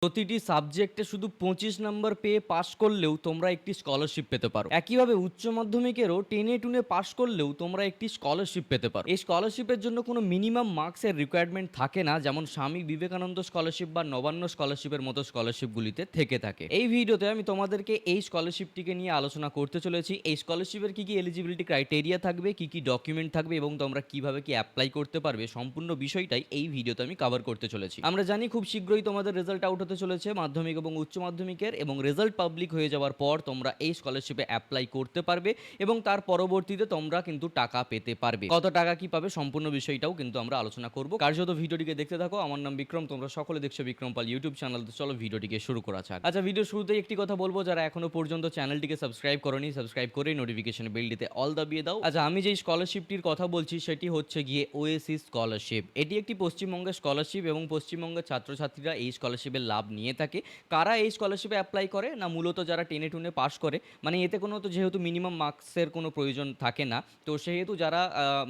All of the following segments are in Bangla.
প্রতিটি সাবজেক্টে শুধু 25 নম্বর পেয়ে পাশ করলেও তোমরা একটি স্কলারশিপ পেতে পারো। একইভাবে উচ্চ মাধ্যমিকেরও টেনে টুনে পাশ করলেও তোমরা একটি স্কলারশিপ পেতে পারো। এই স্কলারশিপের জন্য কোনো মিনিমাম মার্কসের রিকোয়ারমেন্ট থাকে না, যেমন স্বামী বিবেকানন্দ স্কলারশিপ বা নবান্ন স্কলারশিপের মতো স্কলারশিপগুলিতে থেকে থাকে। এই ভিডিওতে আমি তোমাদেরকে এই স্কলারশিপটিকে নিয়ে আলোচনা করতে চলেছি। এই স্কলারশিপের কি কি এলিজিবিলিটি ক্রাইটেরিয়া থাকবে, কি কি ডকুমেন্ট থাকবে এবং তোমরা কিভাবে কি অ্যাপ্লাই করতে পারবে, সম্পূর্ণ বিষয়টাই এই ভিডিওতে আমি কভার করতে চলেছি। আমরা জানি খুব শীঘ্রই তোমাদের রেজাল্ট আউট হতে চলেছে মাধ্যমিক এবং উচ্চ মাধ্যমিকের, এবং রেজাল্ট পাবলিক হয়ে যাওয়ার পর তোমরা এই স্কলারশিপে অ্যাপ্লাই করতে পারবে এবং তার পরবর্তীতে তোমরা কিন্তু টাকা পেতে পারবে। কত টাকা কি পাবে সম্পূর্ণ বিষয়টাও কিন্তু আমরা আলোচনা করব। কার্যত ভিডিওটিকে দেখতে থাকো। আমার নাম বিক্রম, তোমরা সকলে দেখছো বিক্রম পাল ইউটিউব চ্যানেল। তো চলো ভিডিওটিকে শুরু করা যাক। আচ্ছা, ভিডিও শুরুতেই একটি কথা বলবো, যারা এখনো পর্যন্ত চ্যানেলটিকে সাবস্ক্রাইব করোনি, সাবস্ক্রাইব করে নোটিফিকেশন বেলটিতে অল দাবিয়ে দাও। আচ্ছা, আমি যেই স্কলারশিপটির কথা বলছি সেটি হচ্ছে গিয়ে ওএসিস স্কলারশিপ। এটি একটি পশ্চিমবঙ্গের স্কলারশিপ এবং পশ্চিমবঙ্গের ছাত্রছাত্রীরা এই স্কলারশিপের লাভ নিয়ে থাকে। কারা এই স্কলারশিপে অ্যাপ্লাই করে না, মূলত যারা টেনে টুনে পাস করে, মানে এতে কোনো তো যেহেতু মিনিমাম মার্কসের কোনো প্রয়োজন থাকে না, তো সেহেতু যারা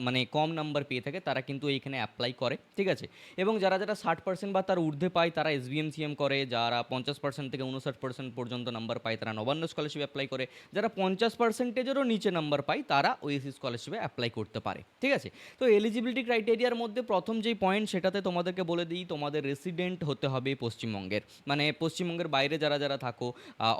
মানে কম নাম্বার পেয়ে থাকে তারা কিন্তু এইখানে অ্যাপ্লাই করে, ঠিক আছে। এবং যারা যারা 60% বা তার ঊর্ধ্বে পায় তারা এসবিএমসিএম করে, যারা 50% থেকে 59% পর্যন্ত নাম্বার পায় তারা নবান্ন স্কলারশিপ অ্যাপ্লাই করে, যারা 50%-এরও নিচে নাম্বার পায় তারা ওএসি স্কলারশিপে অ্যাপ্লাই করতে পারে, ঠিক আছে। তো এলিজিবিলিটি ক্রাইটেরিয়ার মধ্যে প্রথম যেই পয়েন্ট সেটাতে তোমাদেরকে বলে দিই, তোমাদের রেসিডেন্ট হতে হবে পশ্চিমবঙ্গের, মানে পশ্চিমবঙ্গের বাইরে যারা যারা থাকো,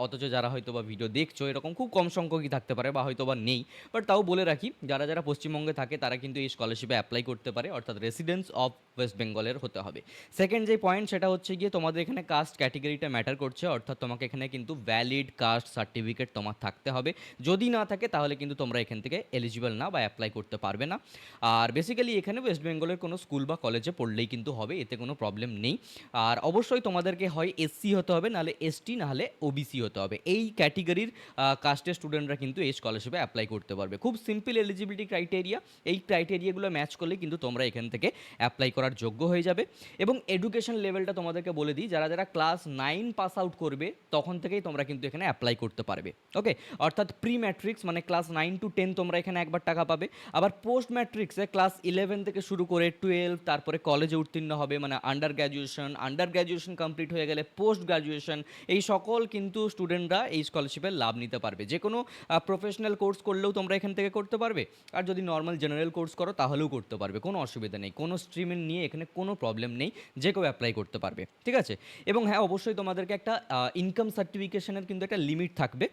অথচ যারা হয়তো বা ভিডিও দেখছো এরকম খুব কম সংখ্যকই থাকতে পারে বা হয়তো বা নেই, বাট তাও বলে রাখি যারা যারা পশ্চিমবঙ্গে থাকে তারা কিন্তু এই স্কলারশিপে অ্যাপ্লাই করতে পারে, অর্থাৎ রেসিডেন্স অফ ওয়েস্ট বেঙ্গলের হতে হবে। সেকেন্ড যে পয়েন্ট সেটা হচ্ছে গিয়ে তোমাদের এখানে কাস্ট ক্যাটেগরিটা ম্যাটার করছে, অর্থাৎ তোমাকে এখানে কিন্তু ভ্যালিড কাস্ট সার্টিফিকেট তোমার থাকতে হবে। যদি না থাকে তাহলে কিন্তু তোমরা এখান থেকে এলিজিবল না বা অ্যাপ্লাই করতে পারবে না। আর বেসিক্যালি এখানে ওয়েস্ট বেঙ্গলের কোনো স্কুল বা কলেজে পড়লেই কিন্তু হবে, এতে কোনো প্রবলেম নেই। আর অবশ্যই তোমাদেরকে হয় এসসি হতে হবে, নাহলে এসটি, নাহলে ওবিসি হতে হবে। এই ক্যাটেগরির কাস্টের স্টুডেন্টরা কিন্তু এই স্কলারশিপে অ্যাপ্লাই করতে পারবে। খুব সিম্পল এলিজিবিলিটি ক্রাইটেরিয়া, এই ক্রাইটেরিয়াগুলো ম্যাচ করলে কিন্তু তোমরা এখান থেকে অ্যাপ্লাই করার যোগ্য হয়ে যাবে। এবং এডুকেশন লেভেলটা তোমাদেরকে বলে দিই, যারা যারা ক্লাস 9 পাস আউট করবে তখন থেকেই তোমরা কিন্তু এখানে অ্যাপ্লাই করতে পারবে, ওকে। অর্থাৎ প্রি ম্যাট্রিক্স মানে ক্লাস 9 to 10 তোমরা এখানে একবার টাকা পাবে। আবার পোস্ট ম্যাট্রিক্সে ক্লাস 11 থেকে শুরু করে 12, তারপরে কলেজে উত্তীর্ণ হবে, মানে আন্ডার গ্র্যাজুয়েশন কমপ্লিট হয়ে গেলে পোস্ট গ্র্যাজুয়েশন, এই সকল কিন্তু স্টুডেন্টরা এই স্কলারশিপের লাভ নিতে পারবে। যে কোনো প্রফেশনাল কোর্স করলেও তোমরা এখান থেকে করতে পারবে, আর যদি নর্মাল জেনারেল কোর্স করো তাহলেও করতে পারবে, কোনো অসুবিধা নেই। কোনো স্ট্রিমের নিয়ে এখানে কোনো প্রবলেম নেই, যে কেউ অ্যাপ্লাই করতে পারবে, ঠিক আছে। এবং হ্যাঁ, অবশ্যই তোমাদেরকে একটা ইনকাম সার্টিফিকেশনের কিন্তু একটা লিমিট থাকবে।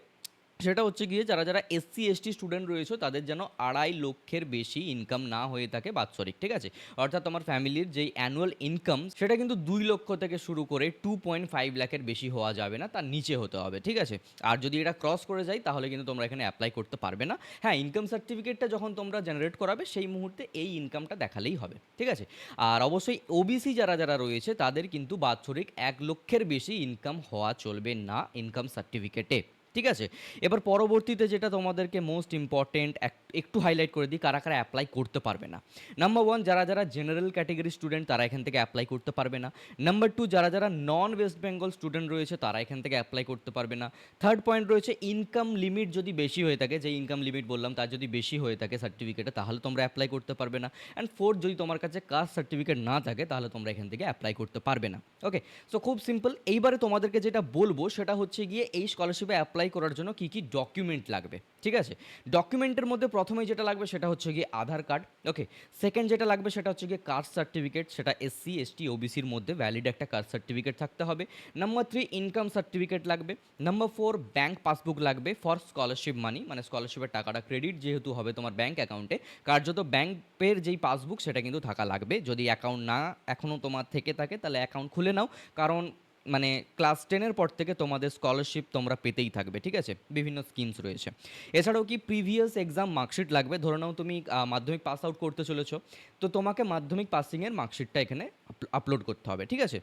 সেটা হচ্ছে গিয়ে যারা যারা এসসি এসটি স্টুডেন্ট রয়েছে তাদের যেন 2.5 লক্ষের বেশি ইনকাম না হয়ে থাকে বাৎসরিক, ঠিক আছে। অর্থাৎ তোমার ফ্যামিলির যেই অ্যানুয়াল ইনকাম সেটা কিন্তু 2 লক্ষ থেকে শুরু করে 2.5 লাখের বেশি হওয়া যাবে না, তার নিচে হতে হবে, ঠিক আছে। আর যদি এটা ক্রস করে যায় তাহলে কিন্তু তোমরা এখানে অ্যাপ্লাই করতে পারবে না। হ্যাঁ, ইনকাম সার্টিফিকেটটা যখন তোমরা জেনারেট করাবে সেই মুহূর্তে এই ইনকামটা দেখালেই হবে, ঠিক আছে। আর অবশ্যই ওবিসি যারা যারা রয়েছে তাদের কিন্তু বাৎসরিক 1 লক্ষের বেশি ইনকাম হওয়া চলবে না ইনকাম সার্টিফিকেটে, ঠিক আছে। এবার পরবর্তীতে যেটা তোমাদেরকে মোস্ট ইম্পর্টেন্ট একটু হাইলাইট করে দিই, কারা কারা অ্যাপ্লাই করতে পারবে না। নাম্বার 1, যারা যারা জেনারেল ক্যাটেগরি স্টুডেন্ট তারা এখান থেকে অ্যাপ্লাই করতে পারবে না। নাম্বার 2, যারা যারা নন ওয়েস্ট বেঙ্গল স্টুডেন্ট রয়েছে তারা এখান থেকে অ্যাপ্লাই করতে পারবে না। থার্ড পয়েন্ট রয়েছে, ইনকাম লিমিট যদি বেশি হয়ে থাকে, যে ইনকাম লিমিট বললাম তার যদি বেশি হয়ে থাকে সার্টিফিকেটে, তাহলে তোমরা অ্যাপ্লাই করতে পারবে না। অ্যান্ড ফোর্থ, যদি তোমার কাছে কাস্ট সার্টিফিকেট না থাকে তাহলে তোমরা এখান থেকে অ্যাপ্লাই করতে পারবে না, ওকে। সো খুব সিম্পল। এইবারে তোমাদেরকে যেটা বলবো সেটা হচ্ছে গিয়ে এই স্কলারশিপে অ্যাপ্লাই করার জন্য কী কী ডকুমেন্ট লাগবে, ঠিক আছে। ডকুমেন্টের মধ্যে প্রথমেই যেটা লাগবে সেটা হচ্ছে গিয়ে আধার কার্ড, ওকে। সেকেন্ড যেটা লাগবে সেটা হচ্ছে গিয়ে কাস্ট সার্টিফিকেট, সেটা এসসি এসটি ওবিসির মধ্যে ভ্যালিড একটা কাস্ট সার্টিফিকেট থাকতে হবে। নাম্বার 3, ইনকাম সার্টিফিকেট লাগবে। নাম্বার 4, ব্যাঙ্ক পাসবুক লাগবে ফর স্কলারশিপ মানি, মানে স্কলারশিপের টাকাটা ক্রেডিট যেহেতু হবে তোমার ব্যাঙ্ক অ্যাকাউন্টে, কার্যত ব্যাঙ্কের যেই পাসবুক সেটা কিন্তু থাকা লাগবে। যদি অ্যাকাউন্ট না এখনও তোমার থেকে থাকে তাহলে অ্যাকাউন্ট খুলে নাও, কারণ মানে ক্লাস 10-এর পর থেকে তোমাদের স্কলারশিপ তোমরা পেতেই থাকবে, ঠিক আছে। বিভিন্ন স্কিমস রয়েছে। এছাড়াও কি প্রিভিয়াস এক্সাম মার্কশিট লাগবে। ধরে নাও তুমি মাধ্যমিক পাস আউট করতে চলেছো, তো তোমাকে মাধ্যমিক পাসিংয়ের মার্কশিটটা এখানে আপলোড করতে হবে, ঠিক আছে।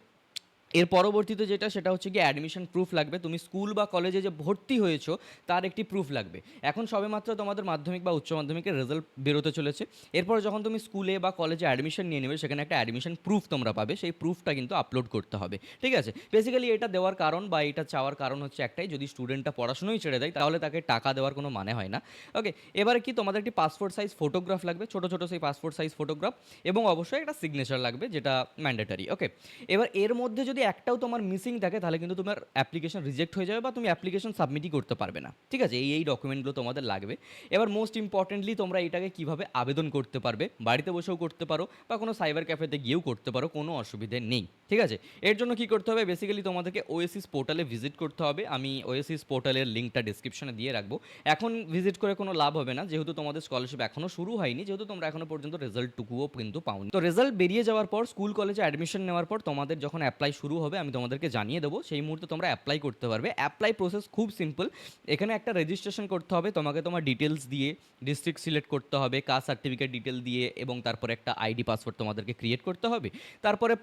এর পরবর্তীতে যেটা সেটা হচ্ছে কি অ্যাডমিশন প্রুফ লাগবে। তুমি স্কুল বা কলেজে যে ভর্তি হয়েছো তার একটি প্রুফ লাগবে। এখন সবেমাত্র তোমাদের মাধ্যমিক বা উচ্চ মাধ্যমিকের রেজাল্ট বেরোতে চলেছে। এরপর যখন তুমি স্কুলে বা কলেজে অ্যাডমিশন নিয়ে নেবে সেখানে একটা অ্যাডমিশন প্রুফ তোমরা পাবে, সেই প্রুফটা কিন্তু আপলোড করতে হবে, ঠিক আছে। বেসিক্যালি এটা দেওয়ার কারণ বা এটা চাওয়ার কারণ হচ্ছে একটাই, যদি স্টুডেন্টটা পড়াশোনাই ছেড়ে দেয় তাহলে তাকে টাকা দেওয়ার কোনো মানে হয় না, ওকে। এবারে কি তোমাদের একটি পাসপোর্ট সাইজ ফটোগ্রাফ লাগবে, ছোটো ছোটো সেই পাসপোর্ট সাইজ ফটোগ্রাফ, এবং অবশ্যই একটা সিগনেচার লাগবে যেটা ম্যান্ডেটারি, ওকে। এবার এর মধ্যে যদি একটাও তোমার মিসিং থাকে তাহলে কিন্তু তোমার অ্যাপ্লিকেশন রিজেক্ট হয়ে যাবে বা তুমি অ্যাপ্লিকেশন সাবমিটই করতে পারবে না। ঠিক আছে, এই ডকুমেন্টগুলো তোমাদের লাগবে। এবার মোস্ট ইম্পর্টেন্টলি তোমরা এটাকে কিভাবে আবেদন করতে পারবে, বাড়িতে বসেও করতে পারো বা কোনো সাইবার ক্যাফেতে গিয়েও করতে পারো, কোনো অসুবিধে নেই। ঠিক আছে, এর জন্য কি করতে হবে, বেসিক্যালি তোমাদেরকে ওএসিস পোর্টালে ভিজিট করতে হবে। আমি ওএসিস পোর্টালের লিঙ্কটা ডিসক্রিপশনে দিয়ে রাখবো। এখন ভিজিট করে কোনো লাভ হবে না, যেহেতু তোমাদের স্কলারশিপ এখনও শুরু হয়নি, যেহেতু তোমরা এখনো পর্যন্ত রেজাল্টটুকুও কিন্তু পাওনি। তো রেজাল্ট বেরিয়ে যাওয়ার পর, স্কুল কলেজে অ্যাডমিশন নেওয়ার পর তোমাদের যখন অ্যাপ্লাই শুরু হবে আমি তোমাদেরকে জানিয়ে দেবো, সেই মুহূর্তে তোমরা অ্যাপ্লাই করতে পারবে। অ্যাপ্লাই প্রসেস খুব সিম্পল। এখানে একটা রেজিস্ট্রেশন করতে হবে, তোমাকে তোমার ডিটেলস দিয়ে ডিস্ট্রিক্ট সিলেক্ট করতে হবে, কাস্ট সার্টিফিকেট ডিটেল দিয়ে, এবং তারপরে একটা আইডি পাসওয়ার্ড তোমাদেরকে ক্রিয়েট করতে হবে। তারপরে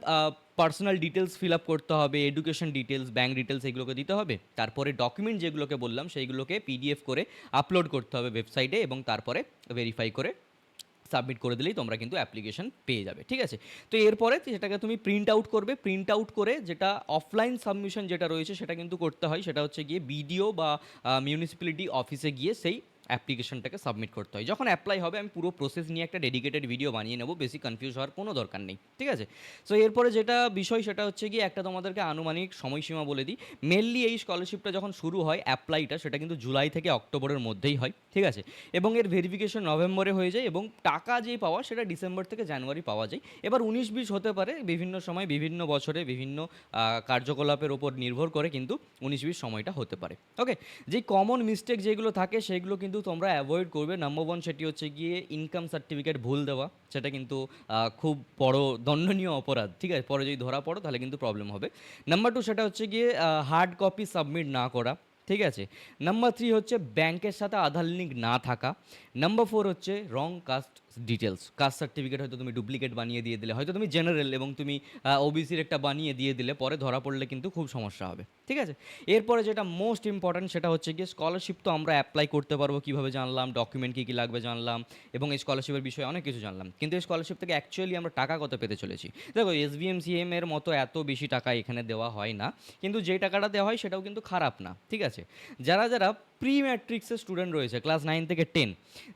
পার্সোনাল ডিটেলস ফিল আপ করতে হবে, এডুকেশন ডিটেলস, ব্যাঙ্ক ডিটেলস এগুলোকে দিতে হবে। তারপরে ডকুমেন্ট যেগুলোকে বললাম সেইগুলোকে পিডিএফ করে আপলোড করতে হবে ওয়েবসাইটে, এবং তারপরে ভেরিফাই করে সাবমিট করে দিলেই তোমরা কিন্তু অ্যাপ্লিকেশন পেয়ে যাবে। ঠিক আছে, তো এরপরে সেটাকে তুমি প্রিন্ট আউট করবে। প্রিন্ট আউট করে যেটা অফলাইন সাবমিশন যেটা রয়েছে সেটা কিন্তু করতে হয়, সেটা হচ্ছে গিয়ে বিডিও বা মিউনিসিপ্যালিটি অফিসে গিয়ে সেই অ্যাপ্লিকেশনটাকে সাবমিট করতে হয়। যখন অ্যাপ্লাই হবে আমি পুরো প্রসেস নিয়ে একটা ডেডিকেটেড ভিডিও বানিয়ে নেবো, বেশি কনফিউজ হওয়ার কোনো দরকার নেই। ঠিক আছে, সো এরপরে যেটা বিষয় সেটা হচ্ছে গিয়ে একটা তোমাদেরকে আনুমানিক সময়সীমা বলে দিই। মেনলি এই স্কলারশিপটা যখন শুরু হয় অ্যাপ্লাইটা, সেটা কিন্তু জুলাই থেকে অক্টোবরের মধ্যেই হয়। ঠিক আছে, এবং এর ভেরিফিকেশন নভেম্বরে হয়ে যায়, এবং টাকা যেই পাওয়া সেটা ডিসেম্বর থেকে জানুয়ারি পাওয়া যায়। এবার 19-20 হতে পারে, বিভিন্ন সময় বিভিন্ন বছরে বিভিন্ন কার্যকলাপের ওপর নির্ভর করে কিন্তু 19-20 সময়টা হতে পারে। ওকে, যেই কমন মিস্টেক যেগুলো থাকে সেগুলো কিন্তু তোমরা অ্যাভয়েড করবে। নাম্বার 1 সেটি হচ্ছে গিয়ে ইনকাম সার্টিফিকেট ভুল দেওয়া, সেটা কিন্তু খুব বড় দণ্ডনীয় অপরাধ। ঠিক আছে, পরে যদি ধরা পড়ো তাহলে কিন্তু প্রবলেম হবে। নাম্বার 2 সেটা হচ্ছে গিয়ে হার্ড কপি সাবমিট না করা। ঠিক আছে, নাম্বার 3 হচ্ছে ব্যাংকের সাথে আধার লিঙ্ক না থাকা। নাম্বার 4 হচ্ছে রং কাস্ট ডিটেলস, কাস্ট সার্টিফিকেট হয়তো তুমি ডুপ্লিকেট বানিয়ে দিয়ে দিলে, হয়তো তুমি জেনারেল এবং তুমি ওবিসির একটা বানিয়ে দিয়ে দিলে, পরে ধরা পড়লে কিন্তু খুব সমস্যা হবে। ঠিক আছে, এরপরে যেটা মোস্ট ইম্পর্ট্যান্ট সেটা হচ্ছে গিয়ে স্কলারশিপ তো আমরা অ্যাপ্লাই করতে পারবো কীভাবে জানলাম, ডকুমেন্ট কী কী লাগবে জানলাম, এবং এই স্কলারশিপের বিষয়ে অনেক কিছু জানলাম। কিন্তু এই স্কলারশিপ থেকে অ্যাকচুয়ালি আমরা টাকা কত পেতে চলেছি? দেখো, SBMCM এর মতো এত বেশি টাকা এখানে দেওয়া হয় না, কিন্তু যে টাকাটা দেওয়া হয় সেটাও কিন্তু খারাপ না। ঠিক আছে, যারা যারা প্রি ম্যাট্রিক্সের স্টুডেন্ট রয়েছে ক্লাস 9 থেকে 10,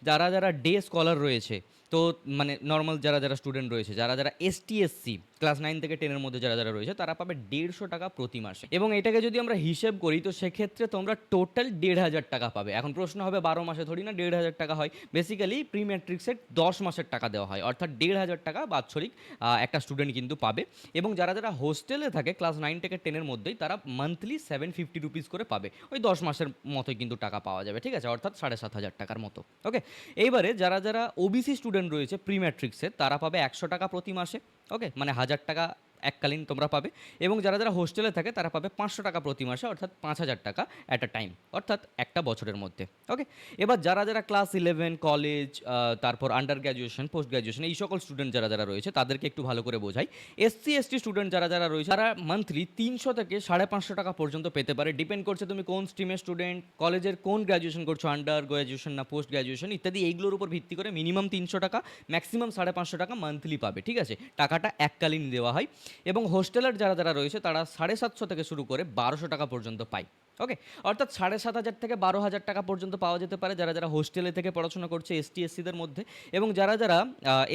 যারা যারা ডে স্কলার রয়েছে, তো মানে নর্মাল যারা যারা স্টুডেন্ট রয়েছে, যারা যারা ST/SC ক্লাস 9 থেকে 10 মধ্যে যারা যারা রয়েছে, তারা পাবে 150 টাকা প্রতি মাসে। এবং এটাকে যদি আমরা হিসেব করি তো সেক্ষেত্রে তোমরা টোটাল 1,500 টাকা পাবে। এখন প্রশ্ন হবে 12 মাসে থোড়ি না 1,500 টাকা হয়, বেসিক্যালি প্রি ম্যাট্রিক্সের 10 মাসের টাকা দেওয়া হয়, অর্থাৎ 1,500 টাকা বাৎসরিক একটা স্টুডেন্ট কিন্তু পাবে। এবং যারা যারা হোস্টেলে থাকে ক্লাস 9 থেকে 10 মধ্যেই, তারা মান্থলি 750 রুপিস করে পাবে, ওই 10 মাসের মতোই কিন্তু টাকা পাওয়া যাবে। ঠিক আছে, অর্থাৎ 7,500 টাকার মতো। ওকে, এইবারে যারা যারা ওবিসি স্টুডেন্ট রয়েছে প্রি ম্যাট্রিক্সের, তারা পাবে 100 টাকা প্রতি মাসে। ওকে, মানে 1,000 টাকা এককালীন তোমরা পাবে। এবং যারা যারা হোস্টেলে থাকে তারা পাবে 500 টাকা প্রতি মাসে, অর্থাৎ 5,000 টাকা অ্যাট আ টাইম, অর্থাৎ একটা বছরের মধ্যে। ওকে, এবার যারা যারা ক্লাস 11 কলেজ, তারপর আন্ডার গ্র্যাজুয়েশন, পোস্ট গ্র্যাজুয়েশন, এই সকল স্টুডেন্ট যারা যারা রয়েছে তাদেরকে একটু ভালো করে বোঝাই। SC/ST স্টুডেন্ট যারা যারা রয়েছে, তারা মান্থলি 300 থেকে 550 টাকা পর্যন্ত পেতে পারে। ডিপেন্ড করছে তুমি কোন স্ট্রিমের স্টুডেন্ট, কলেজের কোন গ্র্যাজুয়েশন করছো, আন্ডার গ্র্যাজুয়েশন না পোস্ট গ্র্যাজুয়েশন ইত্যাদি, এইগুলোর উপর ভিত্তি করে মিনিমাম 300 টাকা, ম্যাক্সিমাম 550 টাকা মান্থলি পাবে। ঠিক আছে, টাকাটা এককালীন দেওয়া হয়। এবং হোস্টেলের যারা যারা রয়েছে তারা 750 থেকে শুরু করে 1200 টাকা পর্যন্ত পায়। ওকে, অর্থাৎ 7,500 থেকে 12,000 টাকা পর্যন্ত পাওয়া যেতে পারে যারা যারা হোস্টেলে থেকে পড়াশোনা করছে ST/SCদের মধ্যে। এবং যারা যারা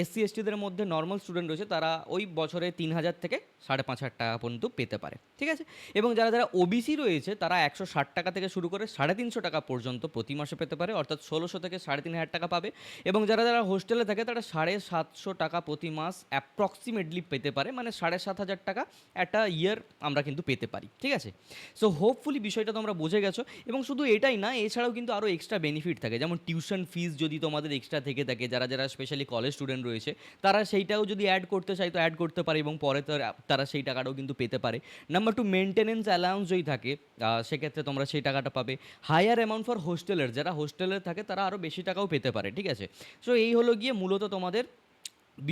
SC/STদের মধ্যে নর্মাল স্টুডেন্ট রয়েছে, তারা ওই বছরে 3,000 থেকে 5,500 টাকা পর্যন্ত পেতে পারে। ঠিক আছে, এবং যারা যারা ওবিসি রয়েছে তারা 160 টাকা থেকে শুরু করে 350 টাকা পর্যন্ত প্রতি মাসে পেতে পারে, অর্থাৎ 1,600 থেকে 3,500 টাকা পাবে। এবং যারা যারা হোস্টেলে থাকে তারা 750 টাকা প্রতি মাস অ্যাপ্রক্সিমেটলি পেতে পারে, মানে 7,500 টাকা একটা ইয়ার আমরা কিন্তু পেতে পারি। ঠিক আছে, সো হোপফুলি বিষয়টা তোমরা বুঝে গেছো। এবং শুধু এটাই না, এছাড়াও কিন্তু আরও এক্সট্রা বেনিফিট থাকে, যেমন টিউশন ফিস যদি তোমাদের এক্সট্রা থেকে থাকে, যারা যারা স্পেশালি কলেজ স্টুডেন্ট রয়েছে তারা সেইটাও যদি অ্যাড করতে চায় তো অ্যাড করতে পারে, এবং পরে তারা সেই টাকাটাও কিন্তু পেতে পারে। নাম্বার 2, মেনটেনেন্স অ্যালাউন্স যদি থাকে সেক্ষেত্রে তোমরা সেই টাকাটা পাবে। হায়ার অ্যামাউন্ট ফর হোস্টেলের, যারা হোস্টেলে থাকে তারা আরও বেশি টাকাও পেতে পারে। ঠিক আছে, সো এই হলো গিয়ে মূলত তোমাদের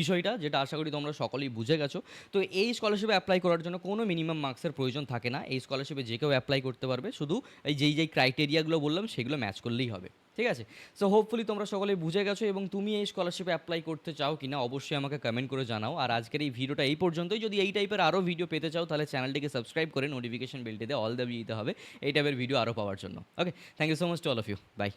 বিষয়টা, যেটা আশা করি তোমরা সকলেই বুঝে গেছো। তো এই স্কলারশিপে অ্যাপ্লাই করার জন্য কোনো মিনিমাম মার্কসের প্রয়োজন থাকে না। এই স্কলারশিপে যে কেউ অ্যাপ্লাই করতে পারবে, শুধু এই যেই ক্রাইটেরিয়াগুলো বললাম সেগুলো ম্যাচ করলেই হবে। ঠিক আছে, সো হোপফুলি তোমরা সকলেই বুঝে গেছো। এবং তুমি এই স্কলারশিপে অ্যাপ্লাই করতে চাও কিনা অবশ্যই আমাকে কমেন্ট করে জানাও। আর আজকের এই ভিডিওটা এই পর্যন্তই। যদি এই টাইপের আরও ভিডিও পেতে চাও তাহলে চ্যানেলটিকে সাবস্ক্রাইব করে নোটিফিকেশন বেলটিতে অল দাবিয়ে দিতে হবে এই টাইপের ভিডিও আরও পাওয়ার জন্য। Okay, thank you so much to all of you, by.